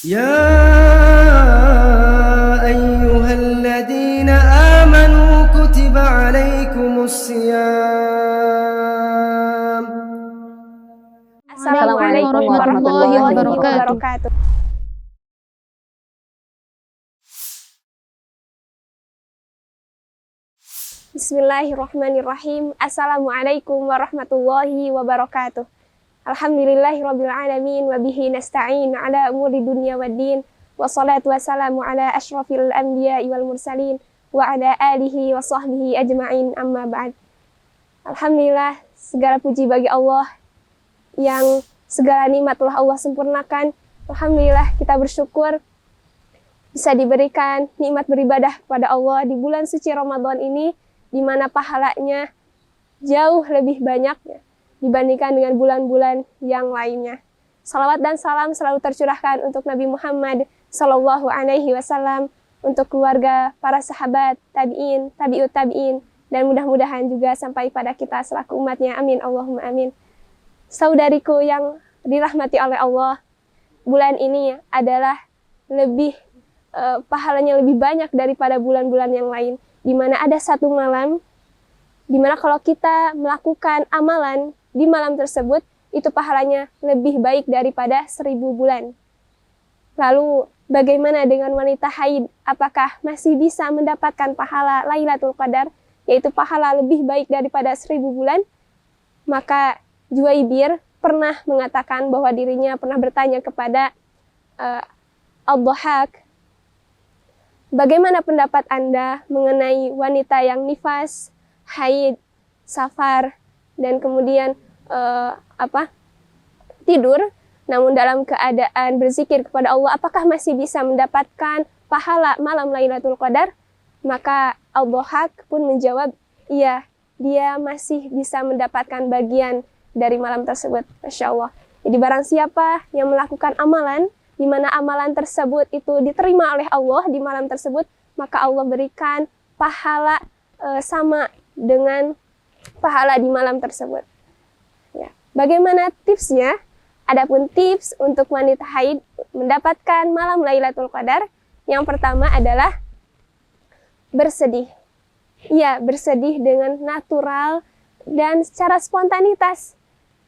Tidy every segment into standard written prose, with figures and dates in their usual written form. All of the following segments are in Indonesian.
يا أيها الذين آمنوا كتب عليكم الصيام. Assalamualaikum warahmatullahi wabarakatuh. Bismillahirrahmanirrahim. Assalamualaikum warahmatullahi wabarakatuh. Alhamdulillahirabbil alamin wa bihi nasta'in ala umuri dunya waddin. Wassalatu wassalamu ala asyrafil anbiya'i wal mursalin wa ala alihi wa sahbihi ajma'in, amma ba'd. Alhamdulillah, segala puji bagi Allah yang segala nikmat telah Allah sempurnakan. Alhamdulillah, kita bersyukur bisa diberikan nikmat beribadah kepada Allah di bulan suci Ramadan ini, di mana pahalanya jauh lebih banyak dibandingkan dengan bulan-bulan yang lainnya. Salawat dan salam selalu tercurahkan untuk Nabi Muhammad Sallallahu Alaihi Wasallam, untuk keluarga, para sahabat, tabi'in, tabi'ut tabi'in, dan mudah-mudahan juga sampai pada kita selaku umatnya. Amin, Allahumma amin. Saudariku yang dirahmati oleh Allah, bulan ini adalah lebih pahalanya lebih banyak daripada bulan-bulan yang lain, di mana ada satu malam di mana kalau kita melakukan amalan di malam tersebut, itu pahalanya lebih baik daripada 1000 bulan. Lalu bagaimana dengan wanita haid? Apakah masih bisa mendapatkan pahala Lailatul Qadar, yaitu pahala lebih baik daripada 1000 bulan? Maka Juwaybir pernah mengatakan bahwa dirinya pernah bertanya kepada Ad-Dhahhak, bagaimana pendapat Anda mengenai wanita yang nifas, haid, safar, dan kemudian tidur, namun dalam keadaan berzikir kepada Allah, apakah masih bisa mendapatkan pahala malam Lailatul Qadar? Maka Ad-Dhahhak pun menjawab, iya, dia masih bisa mendapatkan bagian dari malam tersebut. Masya Allah. Jadi barang siapa yang melakukan amalan, di mana amalan tersebut itu diterima oleh Allah di malam tersebut, maka Allah berikan pahala sama dengan pahala di malam tersebut. Ya. Bagaimana tipsnya? Adapun tips untuk wanita haid mendapatkan malam Lailatul Qadar, yang pertama adalah bersedih. Ya, bersedih dengan natural dan secara spontanitas.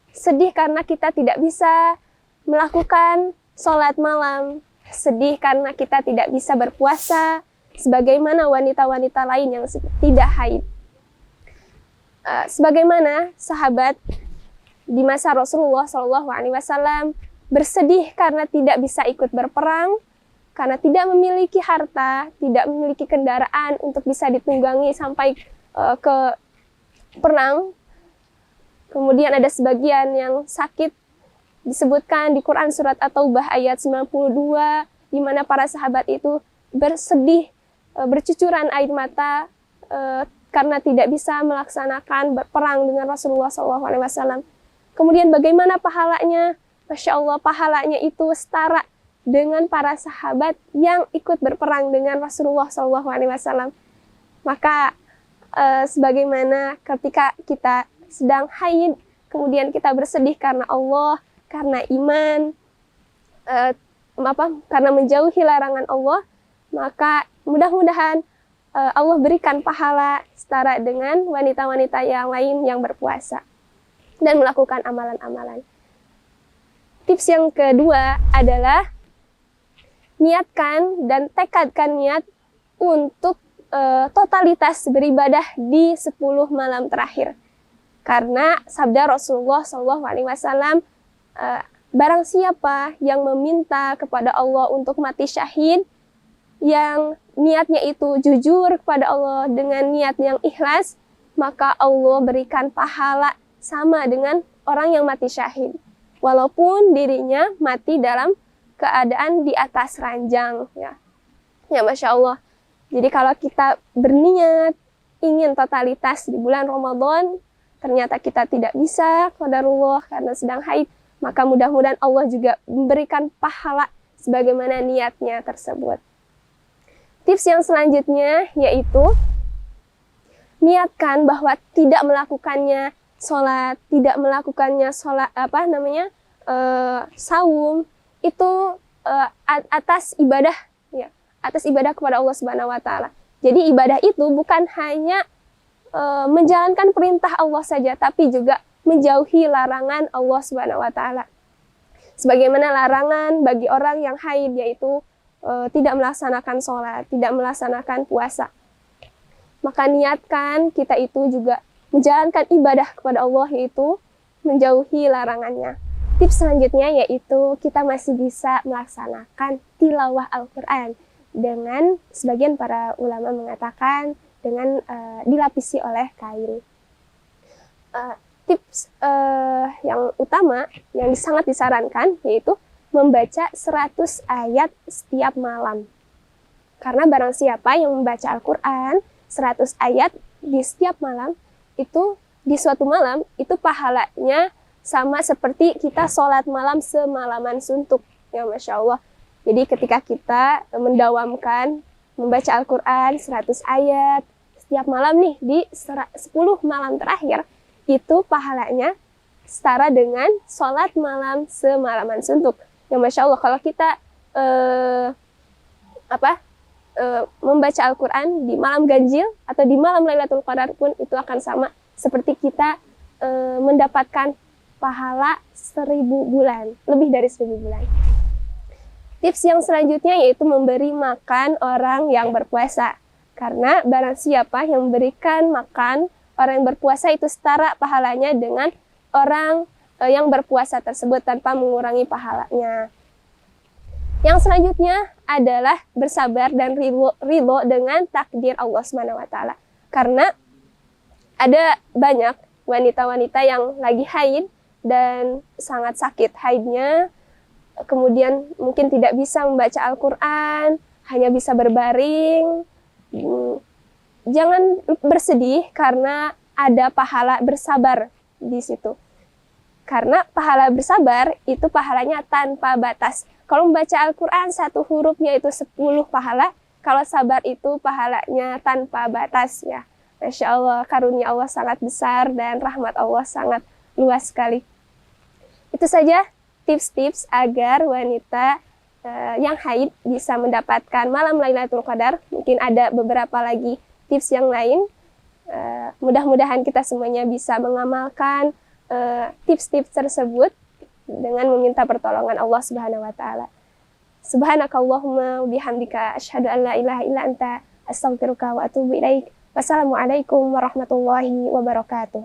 Sedih karena kita tidak bisa melakukan sholat malam. Sedih karena kita tidak bisa berpuasa sebagaimana wanita-wanita lain yang tidak haid. Sebagaimana sahabat di masa Rasulullah SAW bersedih karena tidak bisa ikut berperang, karena tidak memiliki harta, tidak memiliki kendaraan untuk bisa ditunggangi sampai ke perang. Kemudian ada sebagian yang sakit, disebutkan di Quran surat At-Taubah ayat 92, di mana para sahabat itu bersedih, bercucuran air mata karena tidak bisa melaksanakan perang dengan Rasulullah SAW. Kemudian bagaimana pahalanya? Masya Allah, pahalanya itu setara dengan para sahabat yang ikut berperang dengan Rasulullah SAW. Maka sebagaimana ketika kita sedang haid, kemudian kita bersedih karena Allah, karena iman, karena menjauhi larangan Allah, maka mudah-mudahan Allah berikan pahala setara dengan wanita-wanita yang lain yang berpuasa dan melakukan amalan-amalan. Tips yang kedua adalah niatkan dan tekadkan niat untuk totalitas beribadah di 10 malam terakhir. Karena sabda Rasulullah SAW, barang siapa yang meminta kepada Allah untuk mati syahid, yang niatnya itu jujur kepada Allah dengan niat yang ikhlas, maka Allah berikan pahala sama dengan orang yang mati syahid, walaupun dirinya mati dalam keadaan di atas ranjang. Ya, Masya Allah. Jadi kalau kita berniat ingin totalitas di bulan Ramadan, ternyata kita tidak bisa, qadarullah, karena sedang haid, maka mudah-mudahan Allah juga memberikan pahala sebagaimana niatnya tersebut. Tips yang selanjutnya yaitu niatkan bahwa tidak melakukannya sholat, tidak melakukannya sholat saum, itu atas ibadah, ya, atas ibadah kepada Allah Subhanahu wa taala. Jadi ibadah itu bukan hanya menjalankan perintah Allah saja, tapi juga menjauhi larangan Allah Subhanahu wa taala. Sebagaimana larangan bagi orang yang haid, yaitu tidak melaksanakan sholat, tidak melaksanakan puasa. Maka niatkan kita itu juga menjalankan ibadah kepada Allah, yaitu menjauhi larangannya. Tips selanjutnya yaitu kita masih bisa melaksanakan tilawah Al-Quran dengan sebagian para ulama mengatakan dengan dilapisi oleh kain. Tips yang utama yang sangat disarankan yaitu membaca 100 ayat setiap malam. Karena barang siapa yang membaca Al-Quran 100 ayat di setiap malam, itu di suatu malam, itu pahalanya sama seperti kita sholat malam semalaman suntuk. Ya Masya Allah. Jadi ketika kita mendawamkan membaca Al-Quran 100 ayat setiap malam nih, di 10 malam terakhir, itu pahalanya setara dengan sholat malam semalaman suntuk. Ya Masya Allah, kalau kita membaca Al-Quran di malam ganjil atau di malam Lailatul Qadar pun itu akan sama seperti kita mendapatkan pahala 1000 bulan, lebih dari 1000 bulan. Tips yang selanjutnya yaitu memberi makan orang yang berpuasa. Karena barang siapa yang memberikan makan orang yang berpuasa itu setara pahalanya dengan orang yang berpuasa tersebut tanpa mengurangi pahalanya. Yang selanjutnya adalah bersabar dan ridho dengan takdir Allah SWT. Karena ada banyak wanita-wanita yang lagi haid dan sangat sakit haidnya, kemudian mungkin tidak bisa membaca Al-Quran, hanya bisa berbaring. Jangan bersedih karena ada pahala bersabar di situ. Karena pahala bersabar itu pahalanya tanpa batas. Kalau membaca Al-Quran 1 hurufnya itu 10 pahala, kalau sabar itu pahalanya tanpa batas ya. Masya Allah, karunia Allah sangat besar dan rahmat Allah sangat luas sekali. Itu saja tips-tips agar wanita yang haid bisa mendapatkan malam Lailatul Qadar. Mungkin ada beberapa lagi tips yang lain. Mudah-mudahan kita semuanya bisa mengamalkan tips-tips tersebut dengan meminta pertolongan Allah Subhanahu wa taala. Subhanakallahumma wa bihamdika asyhadu an la ilaha illa anta astaghfiruka wa atubu ilaik. Wassalamualaikum warahmatullahi wabarakatuh.